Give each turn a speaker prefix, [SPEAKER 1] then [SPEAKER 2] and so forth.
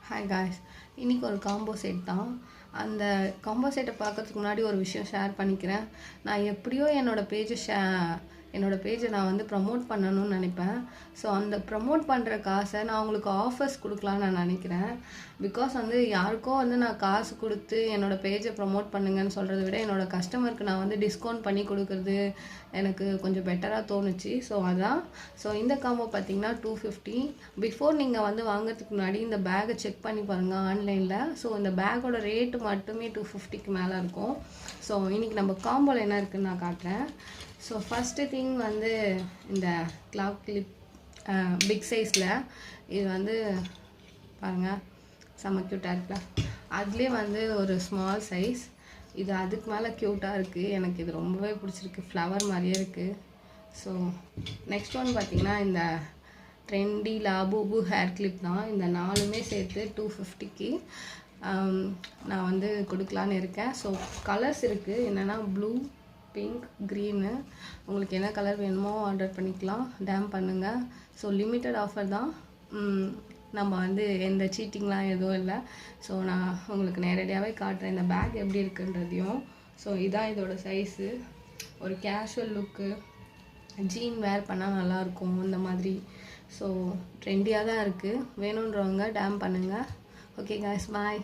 [SPEAKER 1] Hi guys, இன்றைக்கி ஒரு combo set தான். அந்த காம்போ செட்டை பார்க்கறதுக்கு முன்னாடி ஒரு விஷயம் ஷேர் பண்ணிக்கிறேன். நான் எப்படியோ என்னோடய பேஜை நான் வந்து ப்ரமோட் பண்ணணும்னு நினைப்பேன். ஸோ அந்த ப்ரமோட் பண்ணுற காசை நான் உங்களுக்கு ஆஃபர்ஸ் கொடுக்கலான்னு நான் நினைக்கிறேன். பிகாஸ் வந்து யாருக்கோ வந்து நான் காசு கொடுத்து என்னோடய பேஜை ப்ரமோட் பண்ணுங்கன்னு சொல்கிறத விட என்னோடய கஸ்டமருக்கு நான் வந்து டிஸ்கவுண்ட் பண்ணி கொடுக்குறது எனக்கு கொஞ்சம் பெட்டராக தோணுச்சு. ஸோ அதான். ஸோ இந்த காம்போ பார்த்திங்கன்னா 250. பிஃபோர் நீங்கள் வந்து வாங்குறதுக்கு முன்னாடி இந்த பேக்கை செக் பண்ணி பாருங்கள் ஆன்லைனில். ஸோ இந்த பேக்கோட ரேட்டு மட்டுமே 250க்கு மேலே இருக்கும். ஸோ இன்றைக்கி நம்ம காம்போவில் என்ன இருக்குதுன்னு நான் காட்டுறேன். ஸோ ஃபஸ்ட்டு திங் வந்து இந்த கிளாக் கிளிப் பிக் சைஸில் இது வந்து பாருங்கள், செம்ம க்யூட்டாக இருக்குல்ல. அதுலேயே வந்து ஒரு ஸ்மால் சைஸ், இது அதுக்கு மேலே க்யூட்டாக இருக்குது. எனக்கு இது ரொம்பவே பிடிச்சிருக்கு, ஃப்ளவர் மாதிரியே இருக்குது. ஸோ நெக்ஸ்ட் ஒன் பார்த்திங்கன்னா இந்த ட்ரெண்டி லாபூபு ஹேர் கிளிப் தான். இந்த 4மே சேர்த்து 250க்கு நான் வந்து கொடுக்கலான்னு இருக்கேன். ஸோ கலர்ஸ் இருக்குது, என்னென்னா ப்ளூ, பிங்க், க்ரீனு. உங்களுக்கு என்ன கலர் வேணுமோ ஆர்டர் பண்ணிக்கலாம், டேம் பண்ணுங்கள். ஸோ லிமிட்டட் ஆஃபர் தான், நம்ம வந்து எந்த சீட்டிங்லாம் எதுவும் இல்லை. ஸோ நான் உங்களுக்கு நேரடியாகவே காட்டுறேன் இந்த பேக் எப்படி இருக்குன்றதையும். ஸோ இதான் இதோட சைஸு. ஒரு கேஷுவல் லுக்கு, ஜீன் வேர் பண்ணால் நல்லாயிருக்கும் இந்த மாதிரி. ஸோ ட்ரெண்டியாக தான் இருக்குது. வேணுன்றவங்க டேம் பண்ணுங்கள். ஓகே காய்ஸ், பாய்.